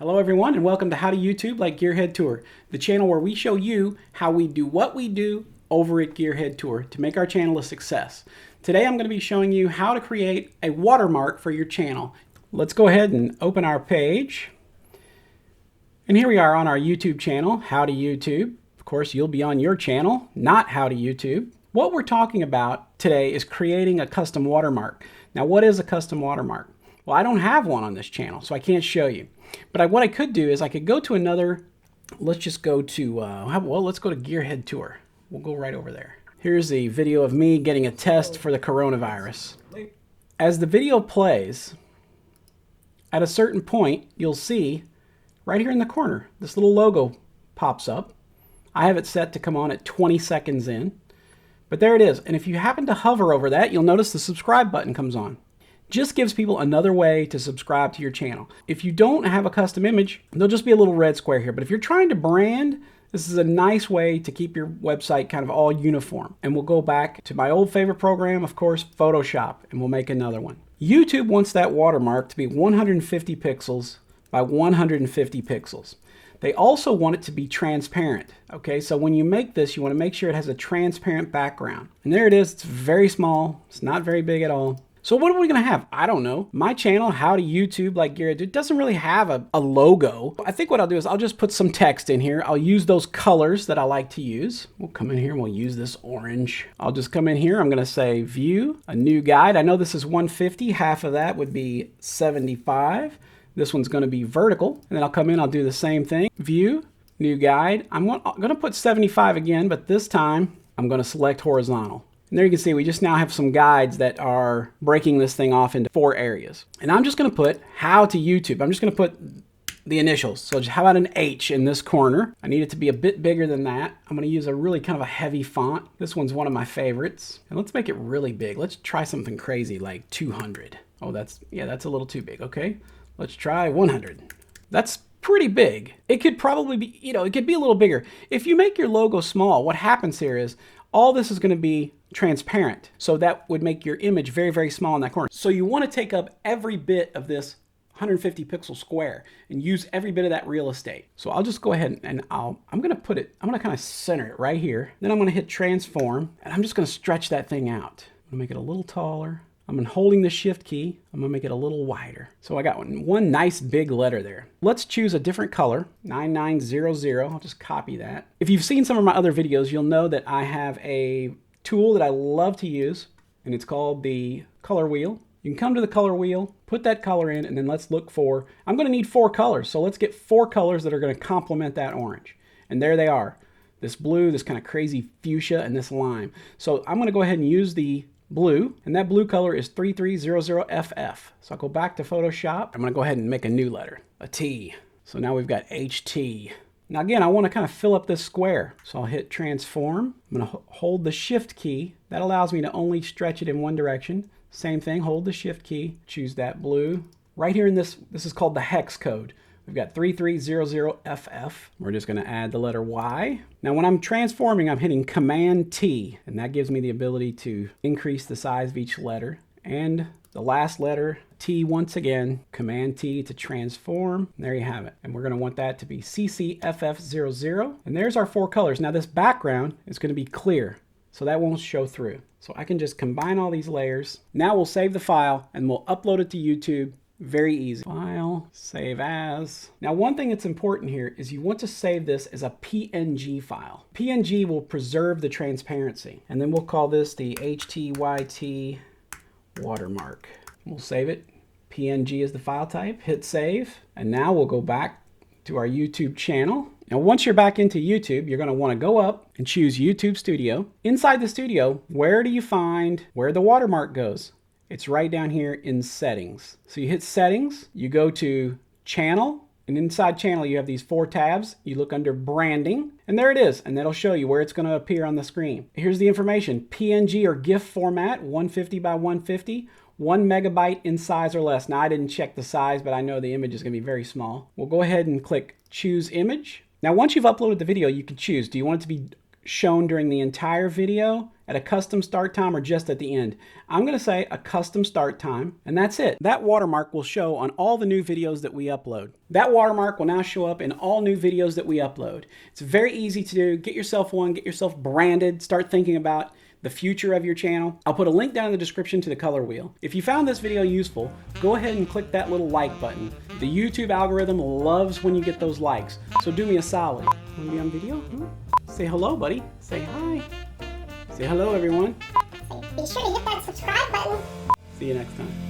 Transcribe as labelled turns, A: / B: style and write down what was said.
A: Hello everyone and welcome to How to YouTube Like Gearhead Tour, the channel where we show you how we do what we do over at Gearhead Tour to make our channel a success. Today I'm going to be showing you how to create a watermark for your channel. Let's go ahead and open our page. And here we are on our YouTube channel, How to YouTube. Of course, you'll be on your channel, not How to YouTube. What we're talking about today is creating a custom watermark. Now, what is a custom watermark? Well, I don't have one on this channel, so I can't show you. But what I could do is I could go to another, let's just go to, let's go to Gearhead Tour. We'll go right over there. Here's a video of me getting a test for the coronavirus. As the video plays, at a certain point, you'll see right here in the corner, this little logo pops up. I have it set to come on at 20 seconds in, but there it is. And if you happen to hover over that, you'll notice the subscribe button comes on. Just gives people another way to subscribe to your channel. If you don't have a custom image, there'll just be a little red square here. But if you're trying to brand, this is a nice way to keep your website kind of all uniform. And we'll go back to my old favorite program, of course, Photoshop, and we'll make another one. YouTube wants that watermark to be 150 pixels by 150 pixels. They also want it to be transparent. Okay, so when you make this, you want to make sure it has a transparent background. And there it is. It's very small. It's not very big at all. So what are we going to have? I don't know. My channel, How to YouTube Like Gearhead, it doesn't really have a logo. I think what I'll do is I'll just put some text in here. I'll use those colors that I like to use. We'll come in here and we'll use this orange. I'll just come in here. I'm going to say View, a new guide. I know this is 150. Half of that would be 75. This one's going to be vertical. And then I'll come in, I'll do the same thing. View, new guide. I'm going to put 75 again, but this time I'm going to select horizontal. And there you can see we just now have some guides that are breaking this thing off into 4 areas. And I'm just going to put How to YouTube. I'm just going to put the initials. So how about an H in this corner? I need it to be a bit bigger than that. I'm going to use a really kind of a heavy font. This one's one of my favorites. And let's make it really big. Let's try something crazy like 200. Oh, that's a little too big. Okay, let's try 100. That's pretty big. It could probably be, it could be a little bigger. If you make your logo small, what happens here is all this is going to be transparent. So that would make your image very, very small in that corner. So you want to take up every bit of this 150 pixel square and use every bit of that real estate. So I'll just go ahead and I'm going to kind of center it right here. Then I'm going to hit transform and I'm just going to stretch that thing out. I'm going to make it a little taller. I'm holding the shift key. I'm going to make it a little wider. So I got one nice big letter there. Let's choose a different color, 9900. I'll just copy that. If you've seen some of my other videos, you'll know that I have a tool that I love to use, and it's called the color wheel. You can come to the color wheel, put that color in, and then let's look for, I'm going to need 4 colors. So let's get 4 colors that are going to complement that orange. And there they are. This blue, this kind of crazy fuchsia, and this lime. So I'm going to go ahead and use the blue, and that blue color is 3300FF. So I'll go back to Photoshop. I'm going to go ahead and make a new letter, a T. So now we've got HT. Now again, I want to kind of fill up this square. So I'll hit transform. I'm going to hold the shift key. That allows me to only stretch it in one direction. Same thing, hold the shift key, choose that blue. Right here in this is called the hex code. We've got 3300FF. We're just going to add the letter Y. Now when I'm transforming, I'm hitting Command T, and that gives me the ability to increase the size of each letter. And the last letter, T once again, Command T to transform. There you have it. And we're going to want that to be CCFF00. And there's our 4 colors. Now this background is going to be clear, so that won't show through. So I can just combine all these layers. Now we'll save the file and we'll upload it to YouTube. Very easy. File, save as. Now one thing that's important here is you want to save this as a PNG file. PNG will preserve the transparency. And then we'll call this the HTYT watermark. We'll save it. PNG is the file type. Hit save. And now we'll go back to our YouTube channel. Now once you're back into YouTube, you're going to want to go up and choose YouTube Studio. Inside the studio, where do you find where the watermark goes? It's right down here in settings. So you hit settings, you go to channel, and inside channel you have these 4 tabs. You look under branding, and there it is, and that'll show you where it's going to appear on the screen. Here's the information: PNG or GIF format, 150 by 150, 1 megabyte in size or less. Now I didn't check the size, but I know the image is going to be very small. We'll go ahead and click choose image. Now once you've uploaded the video, you can choose, do you want it to be shown during the entire video at a custom start time or just at the end. I'm going to say a custom start time, and that's it. That watermark will show on all the new videos that we upload. That watermark will now show up in all new videos that we upload. It's very easy to do. Get yourself one, get yourself branded, start thinking about the future of your channel. I'll put a link down in the description to the color wheel. If you found this video useful, go ahead and click that little like button. The YouTube algorithm loves when you get those likes, so do me a solid. Want to be on video? Say hello, buddy. Say hi. Say hello, everyone.
B: Be sure to hit that subscribe button.
A: See you next time.